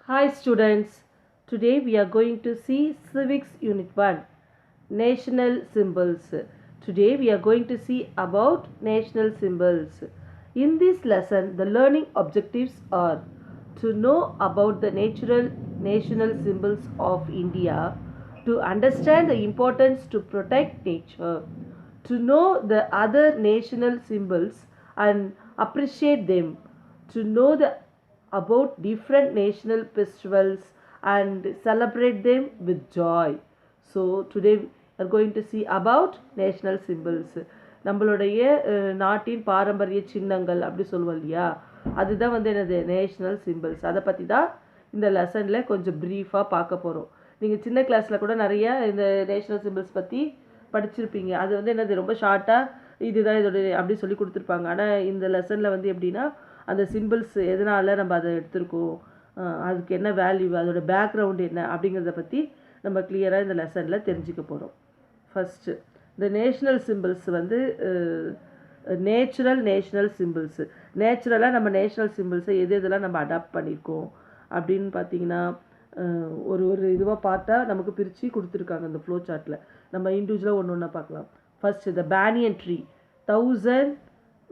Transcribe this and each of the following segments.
Hi students, today we are going to see Civics Unit 1, National Symbols. Today we are going to see about national symbols. In this lesson, the learning objectives are to know about the natural national symbols of India, to understand the importance to protect nature, to know the other national symbols and appreciate them, to know about different national festivals and celebrate them with joy. So today we are going to see about national symbols. நம்மளுடைய நாட்டின் பாரம்பரிய சின்னங்கள் அப்படி சொல்லுவோம் இல்லையா, அதுதான் வந்து என்னது நேஷ்னல் சிம்பிள்ஸ். அதை பற்றி தான் இந்த லெசனில் கொஞ்சம் ப்ரீஃபாக பார்க்க போகிறோம். நீங்கள் சின்ன கிளாஸில் கூட நிறைய இந்த நேஷ்னல் சிம்பிள்ஸ் பற்றி படிச்சிருப்பீங்க. அது வந்து என்னது ரொம்ப ஷார்ட்டாக இதுதான் இதோட அப்படி சொல்லி கொடுத்துருப்பாங்க. ஆனால் இந்த லெசனில் வந்து எப்படின்னா அந்த சிம்பிள்ஸ் எதனால் நம்ம அதை எடுத்திருக்கோம், அதுக்கு என்ன வேல்யூ, அதோட பேக்ரவுண்ட் என்ன அப்படிங்கிறத பற்றி நம்ம கிளியராக இந்த லெசனில் தெரிஞ்சுக்க போகிறோம். ஃபஸ்ட்டு இந்த நேஷ்னல் சிம்பிள்ஸ் வந்து நேச்சுரல் சிம்பிள்ஸு. நேச்சுரலாக நம்ம நேஷ்னல் சிம்பிள்ஸை எதெல்லாம் நம்ம அடாப்ட் பண்ணியிருக்கோம் அப்படின்னு பார்த்தீங்கன்னா ஒரு இதுவாக பார்த்தா நமக்கு பிரித்து கொடுத்துருக்காங்க இந்த ஃப்ளோ சார்ட்டில். நம்ம இண்டிவிஜுவலாக ஒன்று ஒன்றா பார்க்கலாம். ஃபஸ்ட்டு இந்த பேனியன் ட்ரீ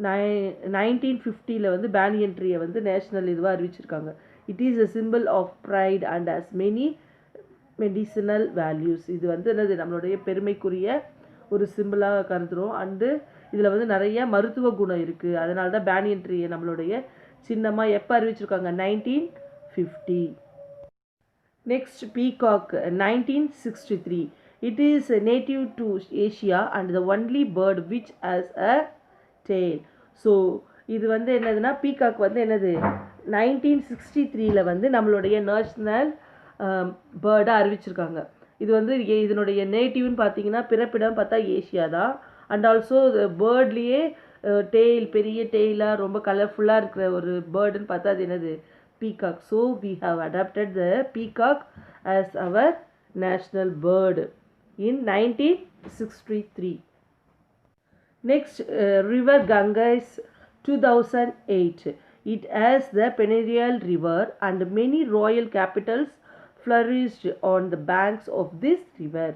1950 வந்து பேனியன் ட்ரீயை வந்து நேஷ்னல் இதுவாக அறிவிச்சிருக்காங்க. It is a symbol of pride and has many medicinal values. இது வந்து என்னது நம்மளுடைய பெருமைக்குரிய ஒரு சிம்பிளாக கருதுகிறோம். அண்டு இதில் வந்து நிறைய மருத்துவ குணம் இருக்குது. அதனால தான் பேனியன் ட்ரீயை நம்மளுடைய சின்னமாக எப்போ அறிவிச்சிருக்காங்க, 1950. Next peacock 1963. It is native to Asia and the only bird which has a tail. So இது வந்து என்னதுன்னா பீகாக் வந்து என்னது 1963 வந்து நம்மளுடைய நேஷ்னல் பேர்டாக அறிவிச்சிருக்காங்க. இது வந்து இதனுடைய நேட்டிவ்னு பார்த்தீங்கன்னா பிறப்பிடம் பார்த்தா ஏஷியா தான். அண்ட் ஆல்சோ பேர்ட்லேயே டெய்ல், பெரிய டெய்லாக ரொம்ப கலர்ஃபுல்லாக இருக்கிற ஒரு பேர்டுன்னு பார்த்தா அது என்னது, peacock. So we have adopted the peacock as our national bird in 1963. Next, river Ganga is 2008. It has the perennial river and many royal capitals flourished on the banks of this river.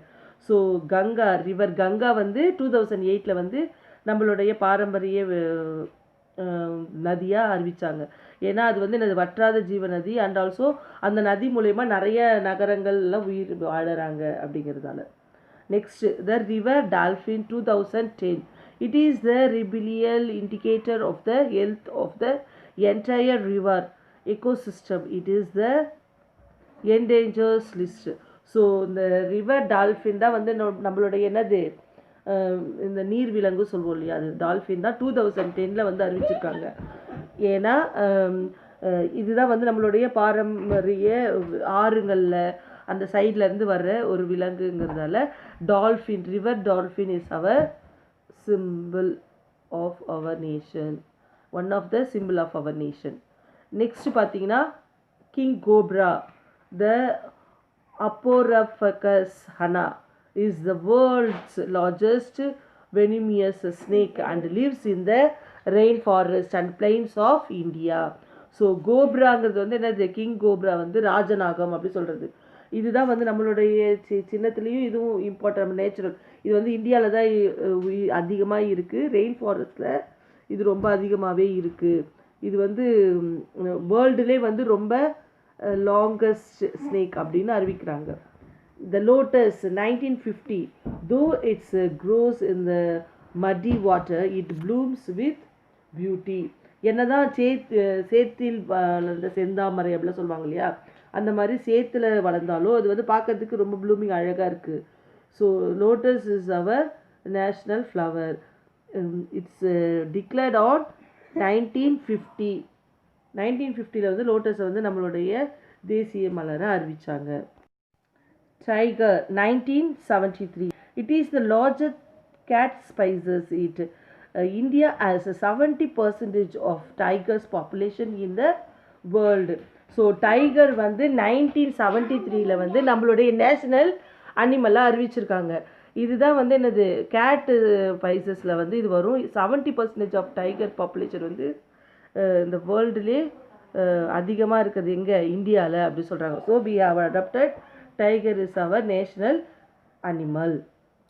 So river Ganga வந்து 2008 வந்து நம்மளுடைய பாரம்பரிய நதியாக அறிவித்தாங்க. ஏன்னா அது வந்து என்னது வற்றாத ஜீவ நதி. அண்ட் ஆல்சோ அந்த நதி மூலயமா நிறைய நகரங்கள்லாம் உயிர் வாழறாங்க அப்படிங்கிறதால. Next the river dolphin 2010. It is the rebellial indicator of the health of the entire river ecosystem. It is the endangered list. So இந்த ரிவர் டால்ஃபின் தான் வந்து நம்மளுடைய என்னது இந்த நீர் விலங்கு சொல்லுவோம் இல்லையா, அது டால்ஃபின் தான் 2010 வந்து அறிவிச்சிருக்காங்க. ஏன்னா இதுதான் வந்து நம்மளுடைய பாரம்பரிய ஆறுங்களில் அந்த சைட்லேருந்து வர்ற ஒரு விலங்குங்கிறதால dolphin, river dolphin is our symbol of our nation, one of the symbol of our nation. Next பார்த்தீங்கன்னா king cobra, the Aporophagus hana is the world's largest venomous snake and lives in the rainforest and plains of India. So கோப்ராங்கிறது வந்து என்னது, king cobra வந்து ராஜநாகம் அப்படி சொல்கிறது. இதுதான் வந்து நம்மளுடைய சின்னத்துலேயும் இதுவும் இம்பார்ட்டன்ட் நேச்சுரல். இது வந்து இந்தியாவில் தான் அதிகமாக இருக்குது. ரெயின் ஃபாரஸ்ட்டில் இது ரொம்ப அதிகமாகவே இருக்குது. இது வந்து வேர்ல்டுலே வந்து ரொம்ப லாங்கஸ்ட் ஸ்னேக் அப்படின்னு அறிவிக்கிறாங்க. த lotus 1950. though it's grows in the muddy water, it blooms with beauty. என்னதான் சேத்தில் வளர்ந்த செந்தாமரை அப்படிலாம் சொல்லுவாங்க இல்லையா, அந்த மாதிரி சேத்துல வளர்ந்தாலும் அது வந்து பார்க்கறதுக்கு ரொம்ப ப்ளூமிங் அழகாக இருக்குது. So lotus is our national flower. It's declared on 1950. 1950 வந்து லோட்டஸை வந்து நம்மளுடைய தேசிய மலரை அறிவித்தாங்க. Tiger 1973. It is the largest cat species. India has a 70% of tigers population in the world. So tiger வந்து 1973 வந்து நம்மளுடைய நேஷ்னல் அனிமலாக அறிவிச்சிருக்காங்க. இதுதான் வந்து என்னது கேட்டு ஸ்பைசஸில் வந்து இது வரும். 70% ஆஃப் டைகர் பாப்புலேஷன் வந்து இந்த வேர்ல்டுலே அதிகமாக இருக்குது எங்கே இந்தியாவில் அப்படி சொல்கிறாங்க. So we have adopted tiger is our national animal.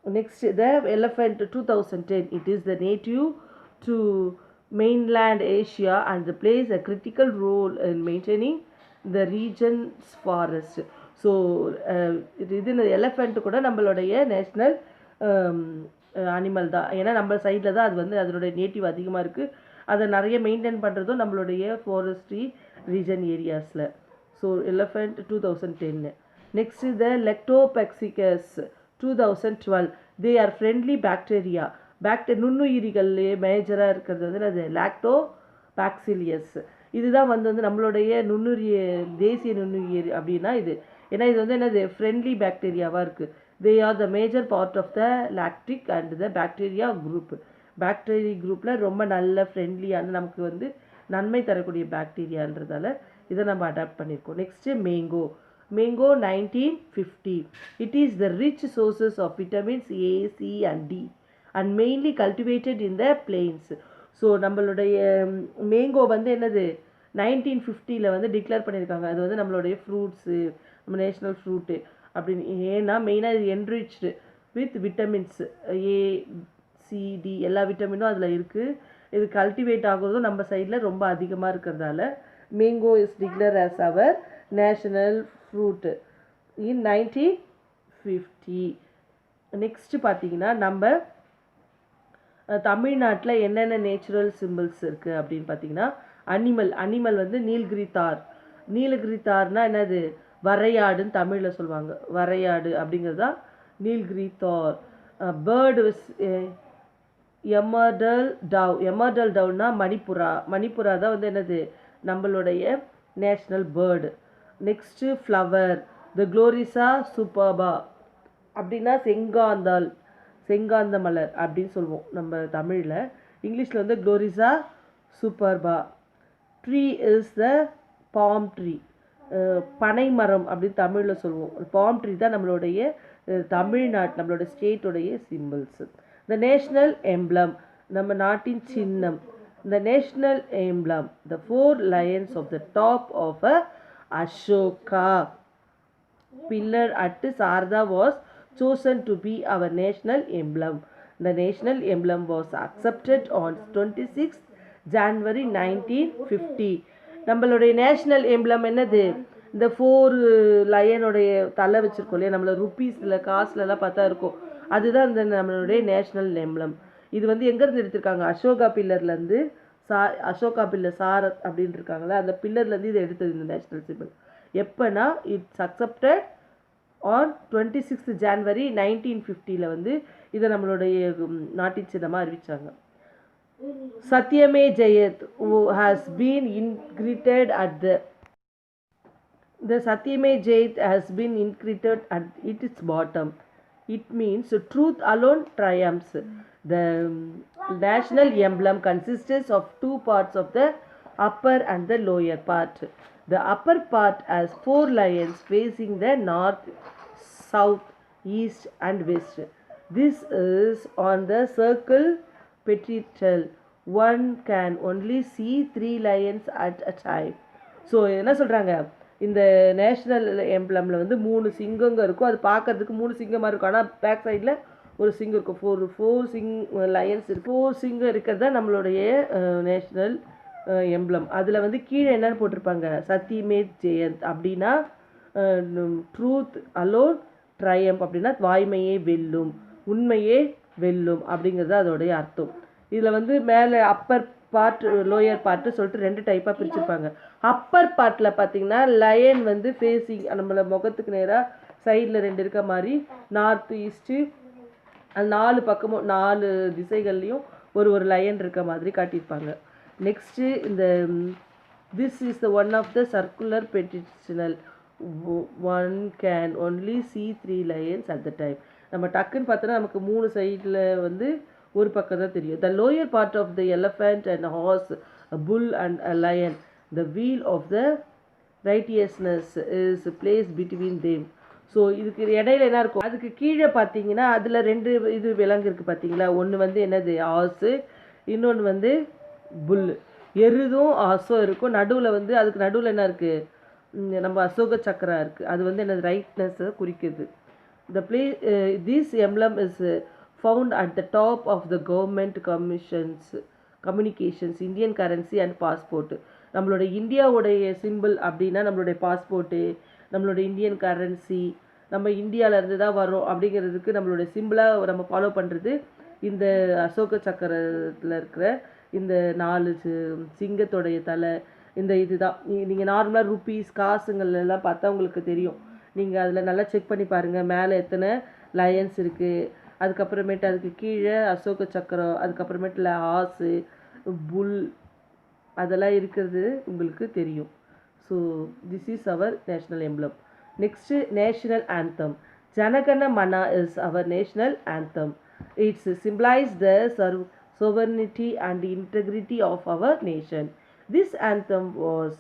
Next, the elephant 2010. It is the native to mainland Asia and plays a critical role in maintaining the region's forest. So இது இந்த எலிஃபெண்ட் கூட நம்மளுடைய national animal தான். ஏன்னா நம்ம சைடில் தான் அது வந்து அதனுடைய நேட்டிவ் அதிகமாக இருக்குது. அதை நிறைய மெயின்டைன் பண்ணுறதும் நம்மளுடைய ஃபாரஸ்ட்ரி ரீஜன் ஏரியாஸில். So elephant 2010. Next the lactobacillus 2012. They are friendly bacteria. நுண்ணுயிரிகள்லேயே மேஜராக இருக்கிறது வந்து அது லாக்டோபாக்சிலியஸ். இதுதான் வந்து நம்மளுடைய தேசிய நுண்ணுயிர் அப்படின்னா இது. ஏன்னா இது வந்து என்னது ஃப்ரெண்ட்லி பாக்டீரியாவாக இருக்குது. They are the major part of the lactic and the bacteria group. Bacteria குரூப்பில் ரொம்ப நல்ல ஃப்ரெண்ட்லியான நமக்கு வந்து நன்மை தரக்கூடிய பாக்டீரியான்றதால இதை நம்ம அடாப்ட் பண்ணியிருக்கோம். Next mango 1950. It is the rich sources of vitamins A, C and D and mainly cultivated in the plains. So நம்மளுடைய மேங்கோ வந்து என்னது 1950 வந்து டிக்ளேர் பண்ணியிருக்காங்க. அது வந்து நம்மளுடைய ஃப்ரூட்ஸு, நம்ம நேஷ்னல் ஃப்ரூட்டு அப்படின்னு. ஏன்னா மெயினாக இது enriched with vitamins A, C, D எல்லா விட்டமினும் அதில் இருக்குது. இது கல்டிவேட் ஆகுறதும் நம்ம சைடில் ரொம்ப அதிகமாக இருக்கிறதால mango is declare as our national fruit in 1950. Next பார்த்தீங்கன்னா நம்ம தமிழ்நாட்டில் என்னென்ன நேச்சுரல் சிம்பிள்ஸ் இருக்குது அப்படின்னு பார்த்தீங்கன்னா அனிமல் வந்து நீலகிரி தார்னா என்னது வரையாடுன்னு தமிழில் சொல்லுவாங்க. வரையாடு அப்படிங்கிறது தான் நீலகிரி தார். பேர்டு எமர்டல் டவ்னா மணிப்புரா தான் வந்து என்னது நம்மளுடைய national bird. Next flower the gloriosa superba அப்படின்னா செங்காந்த மலர் அப்படின்னு சொல்லுவோம் நம்ம தமிழில். இங்கிலீஷில் வந்து gloriosa superba. Tree is the palm tree, பனை மரம் அப்படின்னு தமிழில் சொல்லுவோம். பாம் ட்ரீ தான் நம்மளுடைய தமிழ்நாட்டு நம்மளோட ஸ்டேட்டுடைய சிம்பிள்ஸு. த நேஷ்னல் எம்ப்ளம் நம்ம நாட்டின் சின்னம். த national emblem the 4 lions of the top of a Ashoka pillar at Sarda was chosen to be our national emblem. The national emblem was accepted on 26th January 1950. நம்மளுடைய national emblem என்னது இந்த 4 லயனுடைய தலை வச்சுருக்கோம் இல்லையா, நம்மள ருப்பீஸில் காசுலலாம் பார்த்தா இருக்கும். அதுதான் இந்த நம்மளுடைய நேஷ்னல் எம்ப்ளம். இது வந்து எங்கேருந்து எடுத்திருக்காங்க? அசோகா பில்லர்லேருந்து. அசோகா பில்லர் சாரத் அப்படின்னு இருக்காங்களா, அந்த பில்லர்லேருந்து இதை எடுத்தது இந்த நேஷ்னல் சிம்பிள். எப்போனா it's accepted on 26th January 1950 வந்து இதை நம்மளுடைய நாட்டின் சின்னமாக அறிவித்தாங்க. சத்யமே Jayath has been inscribed at the Satyame Jayat has been inscribed at its bottom. It means truth alone triumphs. The national emblem consists of 2 parts of the upper and the lower part. The upper part has 4 lions facing the north, south, east and west. This is on the circle petrel. One can only see 3 lions at a time. So என்ன சொல்கிறாங்க, இந்த national எம்ப்ளமில் வந்து 3 சிங்கங்க இருக்கும். அது பார்க்கறதுக்கு 3 சிங்கமாக இருக்கும். ஆனால் back சைடில் ஒரு சிங்கம் இருக்கும். 4 லயன்ஸ் இருக்குது. 4 சிங்கம் இருக்கிறது தான் நம்மளுடைய நேஷ்னல் எம்ப்ளம். அதில் வந்து கீழே என்னென்னு போட்டிருப்பாங்க, சத்யமே ஜெயந்த் அப்படின்னா ட்ரூத் அலோன் ட்ரையம்ப் அப்படின்னா வாய்மையே வெல்லும், உண்மையே வெல்லும் அப்படிங்கிறது அதோடைய அர்த்தம். இதில் வந்து மேலே அப்பர் பார்ட் லோயர் பார்ட்டு சொல்லிட்டு 2 டைப்பாக பிரிச்சுருப்பாங்க. அப்பர் பார்ட்டில் பார்த்தீங்கன்னா லயன் வந்து ஃபேஸிங் நம்மளை முகத்துக்கு நேராக சைடில் 2 இருக்க மாதிரி நார்த்து ஈஸ்ட்டு அது 4 பக்கமும் 4 திசைகள்லேயும் ஒரு லயன் இருக்க மாதிரி காட்டியிருப்பாங்க. நெக்ஸ்ட்டு இந்த this is the one of the circular pedestal. One can only see 3 lions at the time. நம்ம டக்குன்னு பார்த்தோன்னா நமக்கு 3 சைடில் வந்து ஒரு பக்கம் தான் தெரியும். The lower part of the elephant and horse, bull and a lion, the wheel of the righteousness is place between them. So இதுக்கு இடையில என்ன இருக்கும், அதுக்கு கீழே பார்த்தீங்கன்னா அதில் 2 இது விலங்கு இருக்குது பார்த்தீங்களா. ஒன்று வந்து என்னது ஹார்ஸு, இன்னொன்று வந்து புல். எருதும் அசம் இருக்கும், நடுவில் வந்து அதுக்கு நடுவில் என்ன இருக்குது, நம்ம அசோக சக்கரா இருக்குது, அது வந்து என்னது ரைட்னஸை குறிக்குது. The place, this emblem is found at the top of the government communications, Indian currency and passport. நம்மளோட இந்தியாவுடைய சிம்பிள் அப்படின்னா நம்மளுடைய பாஸ்போர்ட்டு, நம்மளோட இந்தியன் கரன்சி, நம்ம இந்தியாவிலேருந்து தான் வரோம் அப்படிங்கிறதுக்கு நம்மளுடைய சிம்பிளாக நம்ம ஃபாலோ பண்ணுறது இந்த அசோக சக்கரத்தில் இருக்கிற இந்த 4 சிங்கத்தோடைய தலை, இந்த இதுதான். நீங்கள் நார்மலாக ருப்பீஸ் காசுங்கள்லாம் பார்த்தா உங்களுக்கு தெரியும். நீங்கள் அதில் நல்லா செக் பண்ணி பாருங்கள், மேலே எத்தனை லயன்ஸ் இருக்குது, அதுக்கப்புறமேட்டு அதுக்கு கீழே அசோக சக்கரம், அதுக்கப்புறமேட்டில் ஆசு, புல், அதெல்லாம் இருக்கிறது உங்களுக்கு தெரியும். So this is our national emblem. Next national anthem. Jana Gana Mana is our national anthem. It's symbolise the sovereignty and integrity of our nation. This anthem was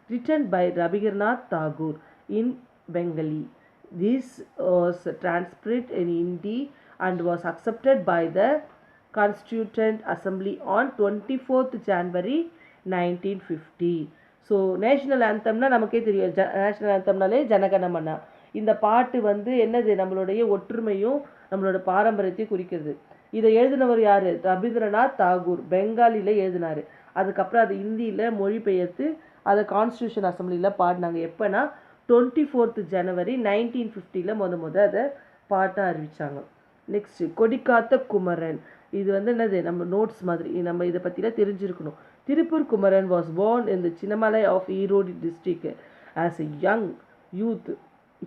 written by Rabindranath Tagore in Bengali. This was transcribed in Hindi and was accepted by the Constituent Assembly on 24th January 1950. So national ஆந்தம்னா நமக்கே தெரியும், national ஆந்தம்னாலே ஜனகணமனா. இந்த பாட்டு வந்து என்னது, நம்மளுடைய ஒற்றுமையும் நம்மளோட பாரம்பரியத்தையும் குறிக்கிறது. இதை எழுதினவர் யார், ரவீந்திரநாத் தாகூர், பெங்காலியில் எழுதினார். அதுக்கப்புறம் அது ஹிந்தியில் மொழிபெயர்த்து அதை கான்ஸ்டியூஷன் அசம்பிளியில் பாடினாங்க. எப்போனா 24th January 1950 அதை பாட்டாக அறிவித்தாங்க. நெக்ஸ்ட்டு கொடிக்காத்த குமரன். இது வந்து என்னது, நம்ம நோட்ஸ் மாதிரி நம்ம இதை பற்றிலாம் தெரிஞ்சிருக்கணும். Tirupur Kumaran was born in the Chinnamalai of Erode district. As a young youth,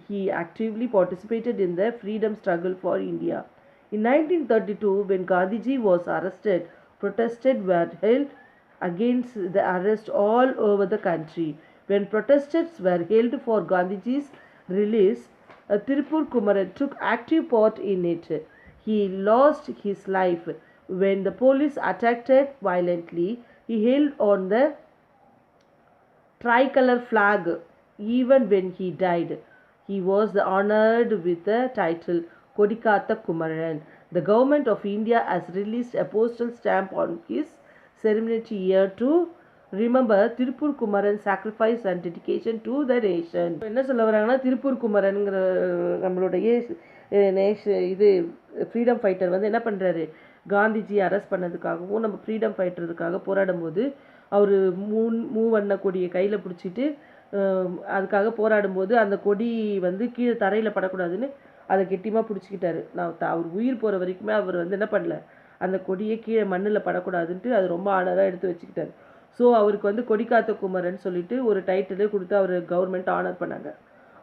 he actively participated in the freedom struggle for India. In 1932, when Gandhiji was arrested, protests were held against the arrest all over the country. When protests were held for Gandhiji's release, Tirupur Kumaran took active part in it. He lost his life when the police attacked violently. He held on the tricolor flag even when he died. He was honored with the title Kodikatha Kumaran. The government of India has released a postal stamp on his ceremony year to remember Tirupur Kumaran's sacrifice and dedication to the nation. என்ன சொல்ல வராங்கன்னா, திருப்பூர் குமரனுங்கிற நம்மளுடைய இது freedom fighter வந்து என்ன பண்ணுறாரு, Gandhiji arrest பண்ணதுக்காகவும் நம்ம freedom ஃபைட்டருக்காக போராடும் போது அவர் மூவண்ண கொடியை கையில் பிடிச்சிட்டு அதுக்காக போராடும்போது அந்த கொடி வந்து கீழே தரையில் படக்கூடாதுன்னு அதை கெட்டியமாக பிடிச்சிக்கிட்டாரு. அவர் உயிர் போகிற வரைக்குமே அவர் வந்து என்ன பண்ணல, அந்த கொடியை கீழே மண்ணில் படக்கூடாதுன்ட்டு அது ரொம்ப ஆனராக எடுத்து வச்சுக்கிட்டாரு. ஸோ அவருக்கு வந்து கொடிக்காத்த குமரன் சொல்லிட்டு ஒரு டைட்டிலே கொடுத்து அவர் கவர்மெண்ட் ஆனர் பண்ணாங்க.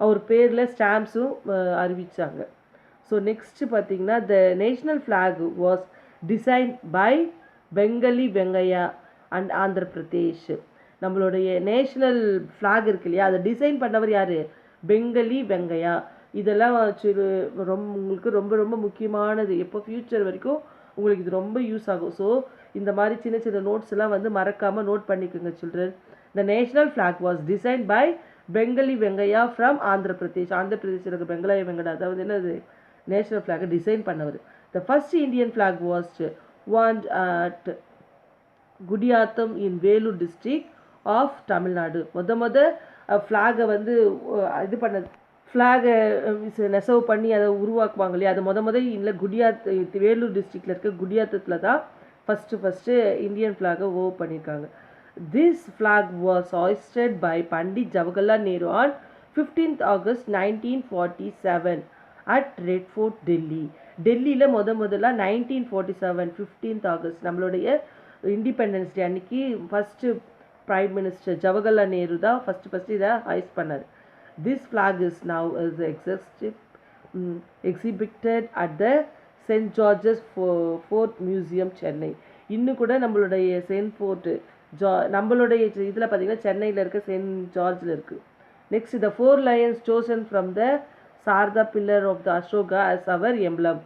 அவர் பேரில் ஸ்டாம்ப்ஸும் அறிவித்தாங்க. ஸோ நெக்ஸ்ட்டு பார்த்தீங்கன்னா, the national flag was design by Pingali Venkayya and Andhra Pradesh. நம்மளுடைய நேஷ்னல் ஃப்ளாக் இருக்கு இல்லையா, அதை டிசைன் பண்ணவர் யார், பெங்காலி வெங்கையா. இதெல்லாம் உங்களுக்கு ரொம்ப ரொம்ப முக்கியமானது, எப்போ ஃப்யூச்சர் வரைக்கும் உங்களுக்கு இது ரொம்ப யூஸ் ஆகும். ஸோ இந்த மாதிரி சின்ன சின்ன நோட்ஸ் எல்லாம் வந்து மறக்காமல் நோட் பண்ணிக்கோங்க children. The national flag was design by Pingali Venkayya from Andhra Pradesh. Andhra பிரதேசில் இருக்க பெங்காலி வெங்கடா, அதாவது என்னது நேஷ்னல் ஃப்ளாகை டிசைன் பண்ணவர். The first Indian flag was one at Gudiyatham in Vellore district of Tamil Nadu. ஃப்ளாகை வந்து இது பண்ணது, ஃப்ளாகை நெசவு பண்ணி அதை உருவாக்குவாங்க இல்லையா, அது இல்லை வேலூர் டிஸ்ட்ரிக்டில் இருக்க குடியாத்தத்தில் தான் ஃபஸ்ட்டு இந்தியன் ஃப்ளாகை பண்ணியிருக்காங்க. This flag was hoisted by Pandit Jawaharlal Nehru on 15th August 1947 at Red Fort Delhi. டெல்லியில் முதல்ல 1947 15th August நம்மளுடைய இண்டிபெண்டன்ஸ் டே அன்னைக்கு first prime minister Jawaharlal Nehru தான் ஃபஸ்ட்டு இதை ஹைஸ்ட் பண்ணார். This flag is now is exhibited at the Saint George's Fort museum Chennai. இன்னும் கூட நம்மளுடைய சென்ட் ஃபோர்ட்டு நம்மளுடைய இதில் பார்த்திங்கன்னா சென்னையில் இருக்க சென்ட் ஜார்ஜில் இருக்குது. Next the 4 lions chosen from the Sarda pillar of the Ashoka as our emblem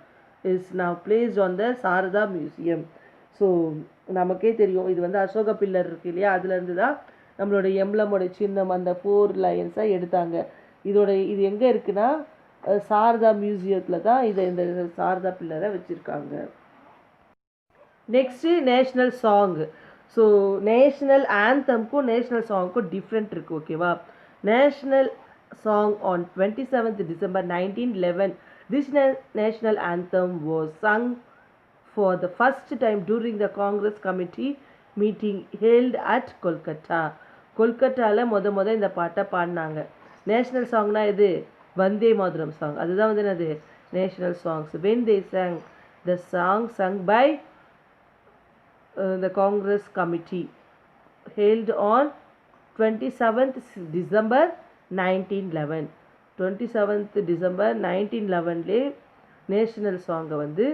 is now placed on the Sarda Museum. So நமக்கே தெரியும், இது வந்து அசோக பில்லர் இருக்கு இல்லையா, அதுலேருந்து தான் நம்மளோட எம்ப்ளமோட சின்னம் அந்த 4 lions எடுத்தாங்க. இது எங்கே இருக்குன்னா சாரதா மியூசியத்தில் தான் இந்த சாரதா பில்லரை வச்சுருக்காங்க. Next national song. So national ஆந்தம்க்கும் நேஷ்னல் சாங்க்கும் டிஃப்ரெண்ட் இருக்குது ஓகேவா. National song on 27th December 1911, this national anthem was sung for the first time during the Congress committee meeting held at Kolkata. கொல்கட்டாவில் இந்த பாட்டை பாடினாங்க. நேஷ்னல் சாங்னா இது வந்தே மாதரம் சாங், அதுதான் வந்து என்னது national songs. when they sang the song sung by the Congress committee held on 27th December 1911. 27th December 1911லே national சாங்கை வந்து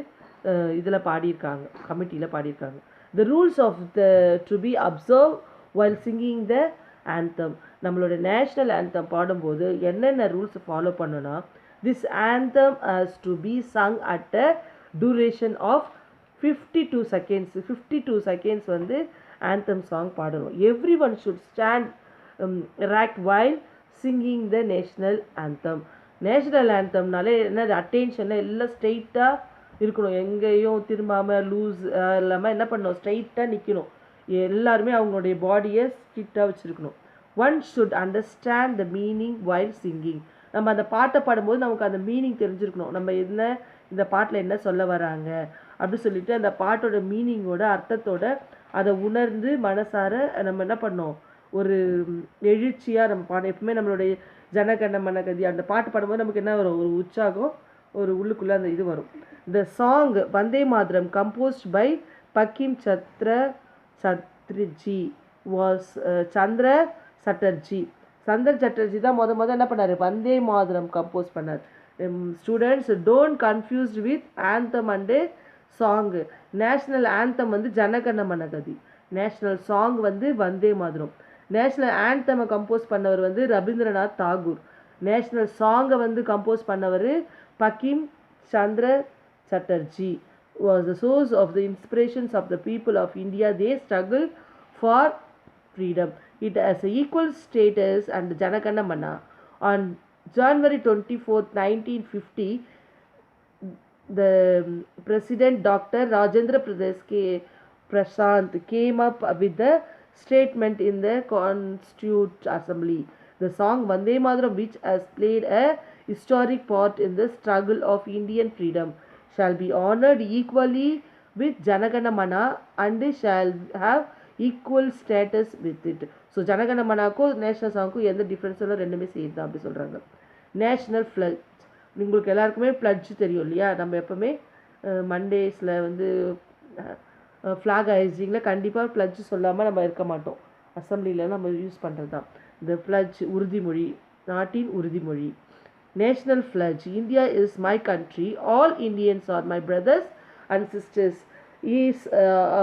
இதில் பாடியிருக்காங்க, கமிட்டியில் பாடியிருக்காங்க. the rules of the to be observed while singing the anthem. நம்மளோட நேஷ்னல் anthem பாடும்போது என்னென்ன rules follow பண்ணணும்னா, this anthem has to be sung at a duration of 52 seconds. 52 seconds வந்து anthem song பாடணும். everyone should stand erect while singing the national anthem. National ஆந்தம்னாலே என்னது அட்டென்ஷனில் எல்லாம் ஸ்ட்ரெயிட்டாக இருக்கணும், எங்கேயும் திரும்பாமல் லூஸ் இல்லாமல் என்ன பண்ணணும், ஸ்ட்ரெயிட்டாக நிற்கணும். எல்லாருமே அவங்களுடைய பாடியை ஸ்ட்ரிக்டாக வச்சுருக்கணும். One should understand the meaning while singing. நம்ம அந்த பாட்டை பாடும்போது நமக்கு அந்த மீனிங் தெரிஞ்சிருக்கணும், நம்ம என்ன இந்த பாட்டில் என்ன சொல்ல வராங்க அப்படி சொல்லிட்டு அந்த பாட்டோட மீனிங்கோட அர்த்தத்தோட அதை உணர்ந்து மனசார நம்ம என்ன பண்ணோம், ஒரு எழுச்சியாக நம்ம பாடம். எப்பவுமே நம்மளுடைய ஜனகண மனகதி அந்த பாட்டு பாடும்போது நமக்கு என்ன வரும், ஒரு உற்சாகம், ஒரு உள்ளுக்குள்ளே அந்த இது வரும். The song Vande Mataram composed by Bankim Chatterjee was Chandra Chatterjee. Chandra Chatterjee தான் என்ன பண்ணார், வந்தே மாதரம் கம்போஸ் பண்ணார். Students don't confused with anthem and song. National anthem வந்து ஜனகண மனகதி, நேஷ்னல் சாங் வந்து வந்தே மாதரம். நேஷ்னல் ஆந்தமை கம்போஸ் பண்ணவர் வந்து ரவீந்திரநாத் தாகூர். நேஷ்னல் சாங்கை வந்து கம்போஸ் பண்ணவர் Bankim Chandra Chatterjee. was the source of the inspirations of the people of India. They struggle for freedom. It has a equal status and Janagana Mana. On January 24, 1950, the President Dr. Rajendra Prasad came up with the statement in the Constituent Assembly. The song Vande Mataram, which has played a historic part in the struggle of Indian freedom, shall be honored equally with Janagana Mana and shall have equal status with it. So Jana Gana மனாக்கும் national சாங்க்கும் எந்த டிஃப்ரென்ஸில் ரெண்டுமே செய்யுது தான் அப்படி சொல்கிறாங்க. National ஃப்ளட்ஜ், உங்களுக்கு எல்லாருக்குமே ஃப்ளட்ஜ் தெரியும் இல்லையா. நம்ம எப்போவுமே மண்டேஸில் வந்து ஃப்ளாக் ஹைஸ்டிங்கில் கண்டிப்பாக ஃப்ளட்ஜ் சொல்லாமல் நம்ம இருக்க மாட்டோம். அசம்பிளியில் நம்ம யூஸ் பண்ணுறது தான் இந்த ஃப்ளட்ஜ், உறுதிமொழி, நாட்டின் உறுதிமொழி. National pledge. India is my country. All Indians are my brothers and sisters is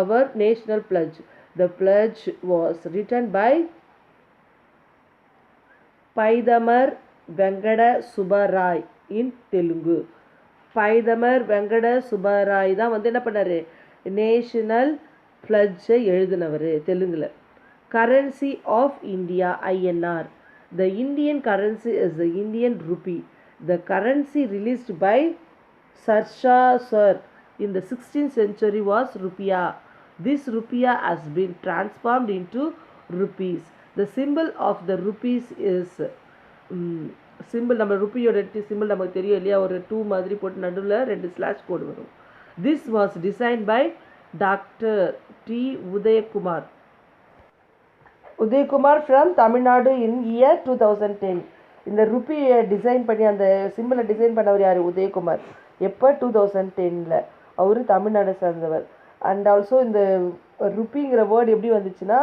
our national pledge. The pledge was written by Paidamar Venkada Subbarai in Telugu. Paidamar Venkada Subbarai தான் வந்து என்ன பண்ணாரு, நேஷனல் pledge எழுதினவர் தெலுங்குல. Currency of India INR. The Indian currency is the Indian rupee. The currency released by Sir in the 16th century was rupiah. This rupiah has been transformed into rupees. The symbol of the rupees is symbol, நம்ம ருப்பியோட simple நமக்கு தெரியும் இல்லையா, ஒரு 2 மாதிரி போட்டு நடுவில் 2 slash கோடு வரும். This was designed by Dr. T. Udayakumar from Tamil Nadu in year 2010. இந்த ருப்பியை டிசைன் பண்ணி அந்த சிம்பிளை டிசைன் பண்ணவர் யார், உதயகுமார். எப்போ 2010ல். அவர் தமிழ்நாடை சேர்ந்தவர். அண்ட் ஆல்சோ இந்த ருப்பிங்கிற வேர்டு எப்படி வந்துச்சுன்னா,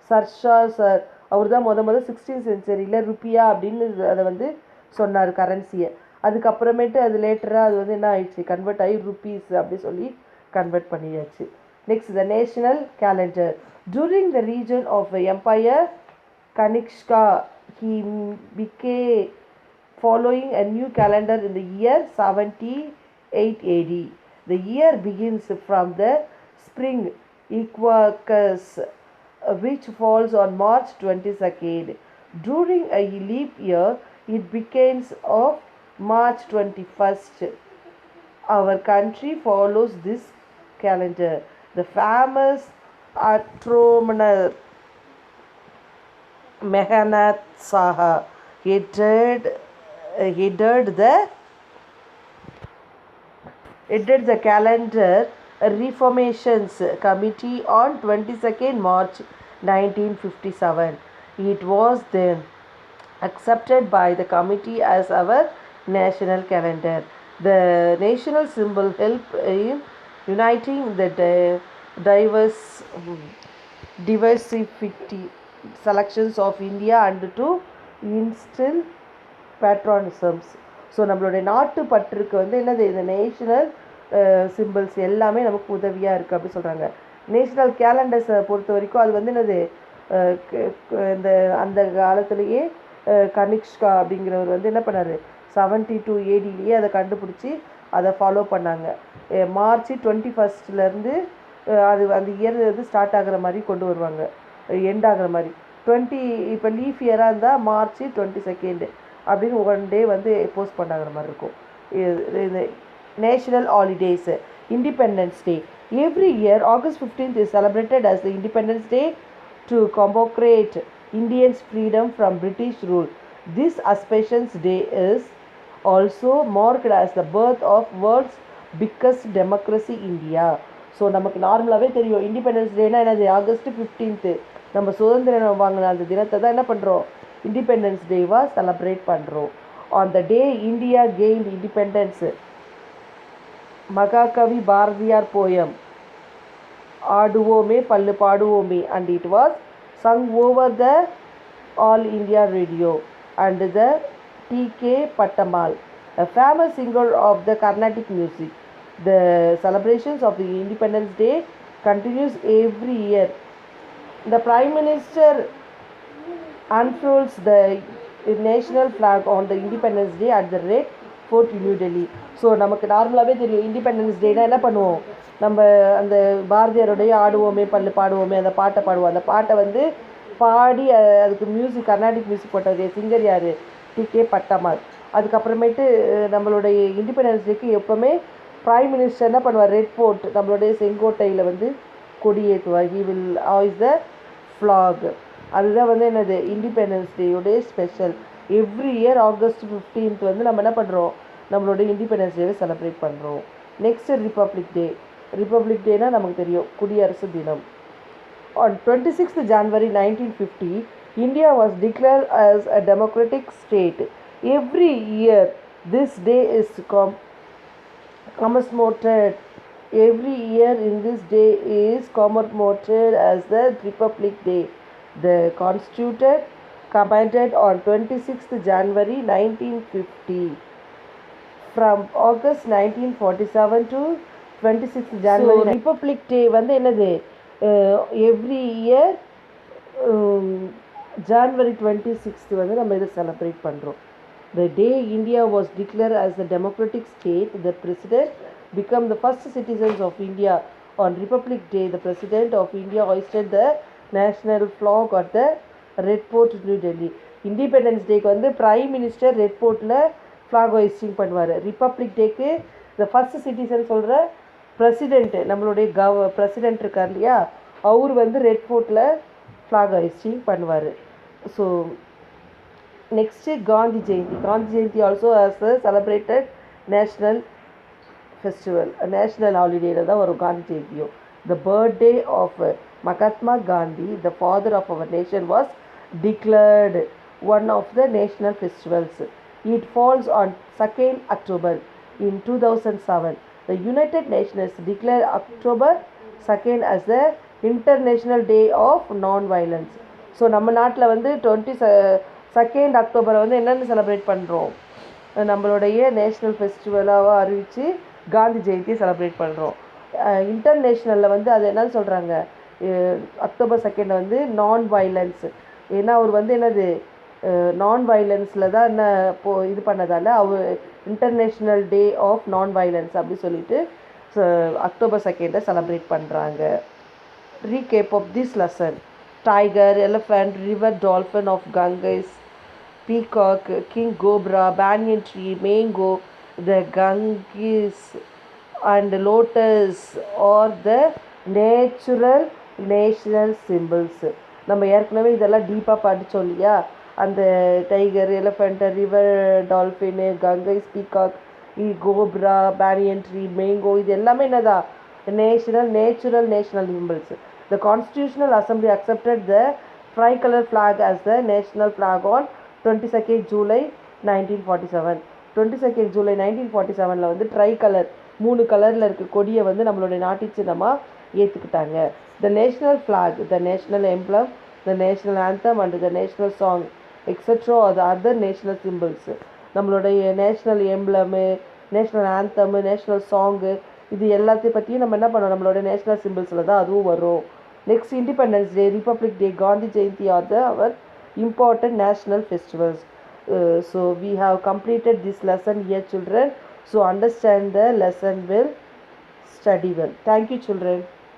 சார் அவர் தான் முதல் 16th centuryயில் ருப்பியா அப்படின்னு அதை வந்து சொன்னார் கரன்சியை. அதுக்கப்புறமேட்டு அது லேட்டராக அது வந்து என்ன ஆயிடுச்சு, கன்வெர்ட் ஆகி ருப்பீஸ் அப்படி சொல்லி கன்வெர்ட் பண்ணியாச்சு. Next the national calendar. During the region of Empire Kanishka, he became following a new calendar in the year 78 AD. The year begins from the spring equinox, which falls on March 22nd. During a leap year, it begins of March 21st. Our country follows this calendar. The famous Atromaner Meghannath Saha headed the Calendar Reformations Committee on 22nd March 1957. It was then accepted by the committee as our national calendar. The national symbol helped in uniting the diversity selections of India and to instill patriotisms. So நம்மளுடைய நாட்டு பற்றுக்கு வந்து என்னது இந்த national symbols எல்லாமே நமக்கு உதவியாக இருக்குது அப்படி சொல்கிறாங்க. நேஷ்னல் கேலண்டர்ஸை பொறுத்த வரைக்கும் அது வந்து என்னது இந்த அந்த காலத்துலேயே கனிஷ்கா அப்படிங்கிறவர் வந்து என்ன பண்ணார் 72 ADலேயே அதை கண்டுபிடிச்சி அதை ஃபாலோ பண்ணாங்க. மார்ச் 21 அது அந்த இயர் வந்து ஸ்டார்ட் ஆகிற மாதிரி கொண்டு வருவாங்க, எண்ட் ஆகிற மாதிரி. இப்போ லீஃப் இயராக இருந்தால் மார்ச் 22 அப்படின்னு ஒன் டே வந்து போஸ்ட் பண்ணாகிற மாதிரி இருக்கும். இது national holidays. Independence day. Every year August 15th is celebrated as the Independence Day to commemorate Indians' freedom from British rule. This auspicious day is also marked as the birth of world's biggest democracy, India. So நமக்கு நார்மலாகவே தெரியும் independence டேனா என்னது August 15th நம்ம சுதந்திரம் வாங்கின அந்த தினத்தை தான் என்ன பண்ணுறோம் இண்டிபெண்டன்ஸ் டேவாக செலப்ரேட் பண்ணுறோம். On the day India gained independence, மகாகவி பாரதியார் போயம் ஆடுவோமே பல்லு பாடுவோமே and it was sung over the All India Radio and the T.K. Pattamal, a famous singer of the Carnatic music. The celebrations of the Independence Day continues every year. The Prime Minister unfurls the national flag on the Independence Day at the Red Fort, New Delhi. So நமக்கு நார்மலாகவே தெரியும் independence டேனா என்ன பண்ணுவோம், நம்ம அந்த பாரதியாருடைய ஆடுவோமே பல்லு பாடுவோமே அந்த பாட்டை பாடுவோம். அந்த பாட்டை வந்து பாடி அதுக்கு மியூசிக் கர்நாடிக் மியூசிக் போட்டது சிங்கர் யார் T.K. பட்டமால். அதுக்கப்புறமேட்டு நம்மளுடைய இண்டிபெண்டன்ஸ் டேக்கு எப்போவுமே ப்ரைம் மினிஸ்டர் என்ன பண்ணுவார், ரெட் ஃபோர்ட் நம்மளுடைய செங்கோட்டையில் வந்து கொடியேற்றுவார். He will hoist the flag. அதுதான் வந்து என்னது இண்டிபெண்டன்ஸ் டேயோடைய special. Every year August 15th வந்து நம்ம என்ன பண்ணுறோம், நம்மளோட இண்டிபெண்டன்ஸ் டேவை செலிப்ரேட் பண்ணுறோம். நெக்ஸ்ட்டு ரிப்பப்ளிக் டே. ரிப்பப்ளிக் டேனால் நமக்கு தெரியும் குடியரசு தினம். On 26th January 1950, India was declared as a democratic state. Every year this day is commemorated. Every year in this day is commemorated as the Republic Day. The Constitution commented on 26th January 1950. From August 1947 to 26th January. So, Republic Day வந்து என்னது every year January 26th வந்து நம்ம இதை celebrate பண்ணுறோம். The day India was declared as a democratic state, the president became the first citizens of India. On Republic Day, the president of India hoisted the national flag at the Red Fort, New Delhi. Independence Day-க்கு வந்து prime minister Red ஃபோர்ட்டில் flag hoisting பண்ணுவார். Republic டேக்கு the first citizen சொல்கிற president நம்மளுடைய president இருக்கார் இல்லையா, அவர் வந்து ரெட் ஃபோர்ட்டில் ஃப்ளாக் ஹோய்ஸ்டிங் பண்ணுவார். So next Gandhi Jayanti. Gandhi Jayanti also as a celebrated national festival, national ஹாலிடேயில் தான் வரும் காந்தி ஜெயந்தியும். The birthday of Mahatma Gandhi, the father of our nation, was declared one of the national festivals. It falls on 2nd October in 2007. The United Nations declared October 2nd as the International Day of Non-Violence. So நம்ம நாட்டில் வந்து 22nd அக்டோபரை வந்து என்னென்னு celebrate பண்ணுறோம், நம்மளுடைய national ஃபெஸ்டிவலாக அறிவித்து காந்தி ஜெயந்தியை celebrate பண்ணுறோம். இன்டர்நேஷ்னலில் வந்து அது என்னன்னு சொல்கிறாங்க, October 2 வந்து நான் வைலன்ஸ். ஏன்னா அவர் வந்து என்னது நான் வைலன்ஸில் தான் என்ன இது பண்ணதால் அவர் international day of nonviolence அப்படி சொல்லிட்டு October 2 செலிப்ரேட் பண்ணுறாங்க. Recap of this lesson. Tiger, elephant, river dolphin of Ganges, peacock, king cobra, banyan tree, mango, the Ganges and lotus are the natural national symbols. நம்ம ஏற்கனவே இதெல்லாம் டீப்பாக படித்தோம் இல்லையா, அந்த டைகர், எலிஃபண்ட், ரிவர் டால்ஃபின்னு, Ganga, peacock, cobra, banyan tree, mango, இது எல்லாமே என்னதா natural national symbols. The Constitutional Assembly accepted the tricolor flag as the national flag on 22nd July 1947. 22nd July 1947 வந்து ட்ரை கலர் 3 கலரில் இருக்க கொடியை வந்து நம்மளுடைய நாட்டு சின்னமாக ஏற்றுக்கிட்டாங்க. The national flag, the national emblem, the national anthem and the national song etc. are the other national symbols. நம்மளுடைய national எம்ப்ளமு, national ஆந்தமு, national song, இது எல்லாத்தையும் பற்றியும் நம்ம என்ன பண்ணோம், நம்மளோட நேஷ்னல் சிம்பிள்ஸில் தான் அதுவும் வரும். Next independence day, republic day, Gandhi Jayanti are our important national festivals. So we have completed this lesson here, children. So understand the lesson well, study well. Thank you, children.